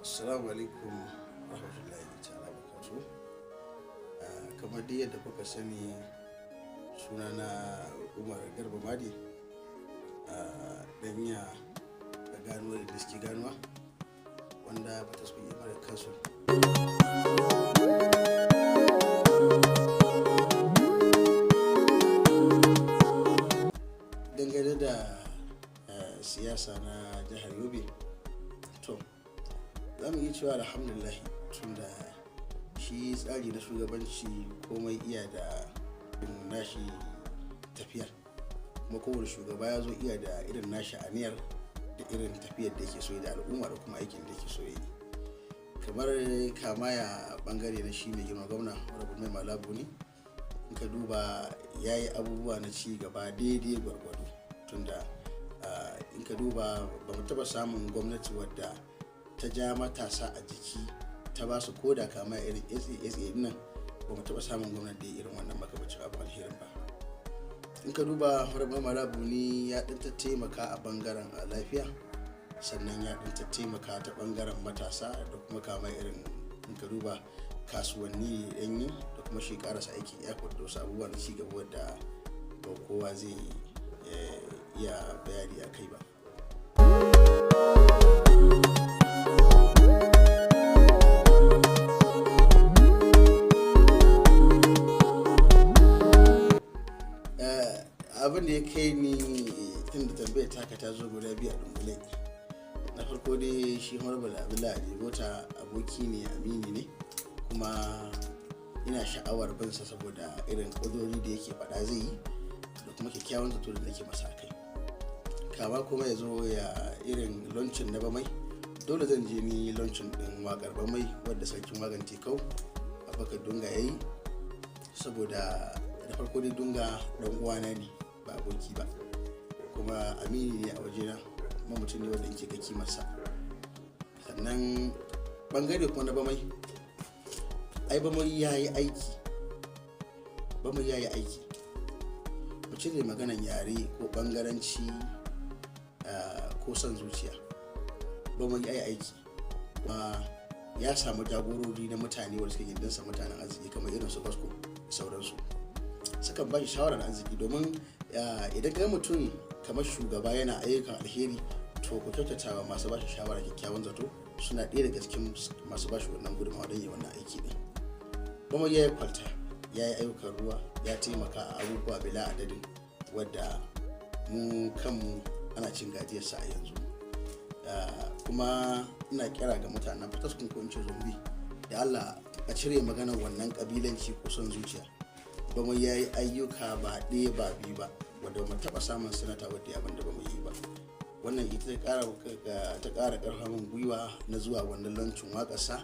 Assalamu alaikum rahmatullahi ta'ala barakatuh. Kamar dai yadda kuka sani, sunana Umar Garba Madi, danya da ganuwa da suke ganuwa wanda ba ta su yi mara kansu. Dangane da siyasa na jihar Yobe, to za mu yi cewa alhamdulillah, tunda shi tsari na shugabanci komai iya da nashi tafiyar, kuma kowane shugaba ya zo iya da irin nashi aniyar da irin tafiyar da yake so da al'umma da kuma aikin da yake so yi. Kamar kama ya bangare na shi mai girma gwamna rabu mai malabu ne, in ka duba ya yi abubuwa na ci gaba daidai gwargwado, tunda in ka duba ba mu taba samun gwamnati wadda ta ja matasa a jiki ta ba su koda kama irin SA nan, ba mu taba samun gwamnati da irin wannan makamacin abu alherin ba. In ka duba rabu malabu ne ya ɗan taimaka a bangaren lafiya, sannan ya ɗan taimaka ta bangaren matasa da kuma kama irin in ka duba kasuwanni ɗanyi da kuma shi karasa aikin airport da wasu abubuwa na cigaba wadda ba kowa zai iya bayani a kai ba. Abin da ya kai ni tun da tambayar taka ta zo guda biyu a dunkule. Na farko dai shi Honorable Abdullahi Bota aboki ne, amini ne, kuma ina sha'awar binsa saboda irin ƙudurori da yake faɗa zai yi da kuma kyakkyawan zato da nake masa kai. Kama kuma ya zo ya irin launcin na bamai, dole zan je ni launcin ɗin waƙar bamai wadda sarkin wagan tekau Abubakar Dunga ya yi, saboda da farko dai Dunga ɗan uwana ne ba aboki ba, kuma amini ne a wajena, kuma mutum ne wanda yake ga kimarsa. Sannan bangare kuma na bamai, ai bamai ya yi aiki, mu cire maganan yare ko bangaranci ko son zuciya. Bamai ya yi aiki, kuma ya samu jagorori na mutane wanda suke gindinsa, mutanen arziki kamar irin su Basko da sauransu, sukan ba shi shawarar arziki. Domin idan ga mutum kamar shugaba yana ayyukan alheri, to ku kyautatawa masu ba shi shawara kyakkyawan zato, suna ɗaya daga cikin masu ba shi wannan gudunmawa don yi wannan aiki ɗin. Kuma ya yi kwalta, ya yi ayyukan ruwa, ya taimaka a abubuwa bila adadin wadda mu kanmu ana cin gajiyarsa a yanzu. Kuma ina kira ga mutanen Fataskun ko in ce Zombi, da Allah a cire maganar wannan kabilanci ko son zuciya. Bamu ya yi ayyuka ba ɗaya ba biyu ba, wadda mu taɓa samun sanata wadda abin da bamu yi ba. Wannan ita ta ƙara ƙarfafin gwiwa na zuwa wannan lancin waƙarsa,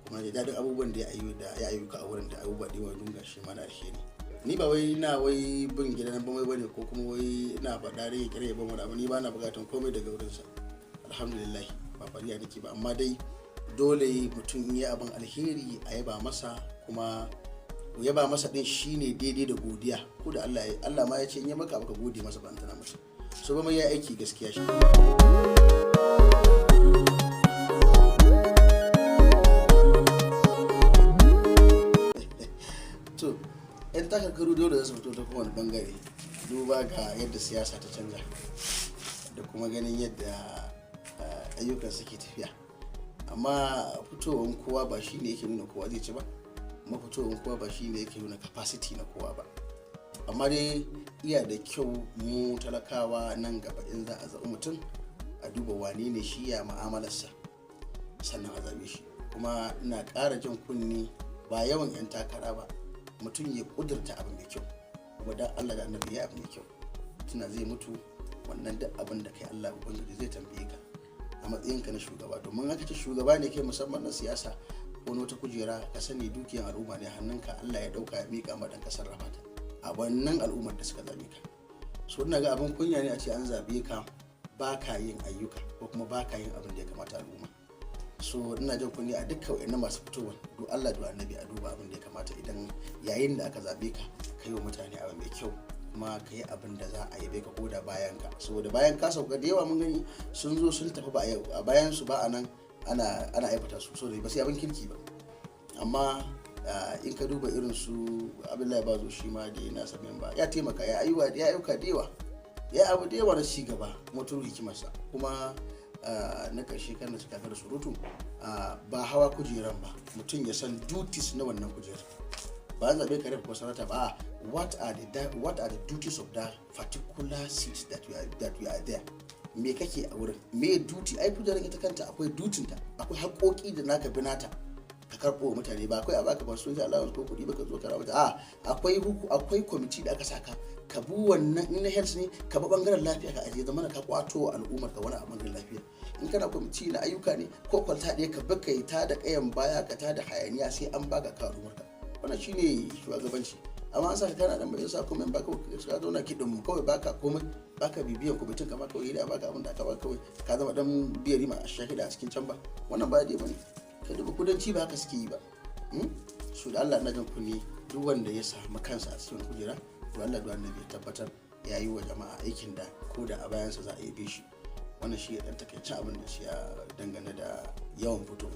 kuma da daɗin abubuwan da ya ayyuka a wurin da abubuwa da yawa dunga shi mana alheri. Ni ba wai na wai bin gidan bamai bane ko kuma wai ina faɗa rage kire ban wani abu, ni ba na buƙatan komai daga wurinsa. Alhamdulillah, ba fariya nake ba, amma dai dole mutum ya abin alheri a yaba masa, kuma yaba masa din shine daidai da godiya. Ko da Allah ma ya ce in ya maka baka gode masa, ban tana masa. So ba mai ya aiki gaskiya shi. To yan takarkaru dole za su fito ta kowane bangare, duba ga yadda siyasa ta canza da kuma ganin yadda ayyukan suke tafiya. Amma fitowar kowa ba shi ne yake nuna kowa zai ci ba, mafitowar kowa ba shi ne yake nuna capacity na kowa ba. Amma dai iya da kyau mu talakawa nan gaba in za a zaɓi mutum, a duba wane ne shi, ya ma'amalarsa, sannan a zaɓe shi. Kuma ina ƙara jan kunni ba yawan 'yan takara ba, mutum ya ƙudurta abu mai kyau, kuma dan Allah da annabi ya abu mai kyau. Tuna zai mutu, wannan duk abin da kai Allah ubangiji zai tambaye ka a matsayinka na shugaba. Domin haka ce shugaba ne kai, musamman na siyasa ko wata kujera, ka sani dukiyar al'umma ne hannunka, Allah ya dauka ya mika ma dan kasar rabata a wannan al'ummar da suka zabe ka. So ina ga abin kunya ne a ce an zabe ka baka yin ayyuka ko kuma baka yin abin da ya kamata al'umma. So ina jin kunni a dukkan wayannan masu fitowa, do Allah do annabi a duba abin da ya kamata idan yayin da aka zabe ka, kai wa mutane abu mai kyau, kuma ka yi abin da za a yabe ka koda bayan ka. Saboda bayan ka sauka da yawa mun gani sun zo sun tafi ba a bayan su ba a nan ana aibata su saboda ba sai abin kirki ba. Amma in ka duba irin su Abdullahi Bazo shi ma da yana samin ba ya taimaka ya ayyuka da yawa ya abu da yawa na ci gaba motar hikimarsa. Kuma na ƙarshe kan da suka da surutu ba hawa kujeran ba, mutum ya san duties na wannan kujerar. Ba zaɓe kare ko sanata ba, what are the duties of that particular seat that you are there. Me kake a wurin, me duty, ai kujerar ita kanta akwai dutinta, akwai haƙoƙi da naka bi nata ka karɓo mutane. Ba akwai a baka ba sun allowance ko kuɗi baka zo ka rawa akwai kwamiti da aka saka ka bi wannan. In na health ne ka bi bangaren lafiya ka aje zamana ka kwato al'ummar ka wani a bangaren lafiya. In kana kwamiti na ayyuka ne ko kwalta ɗaya ka bi ka yi ta da ƙayan baya ka ta da hayaniya sai an baka ka al'ummar ka. Wannan shine shugabanci. Amma an saka kana dan bai sa komai baka ka zauna kiɗin mu kawai baka komai, baka bibiyan kwamitin kama kawai da baka abin da aka baka kawai ka zama dan biyar rima a shahida a cikin can ba. Wannan ba dai bane. Ka duba kudanci ba haka suke yi ba. Su da Allah na jan kunne duk wanda ya samu kansa a cikin kujera to Allah da annabi ya tabbatar ya yi wa jama'a aikin da ko da a bayansa za a yi shi. Wannan shi ya dan takaicin abin da shi ya dangane da yawan fito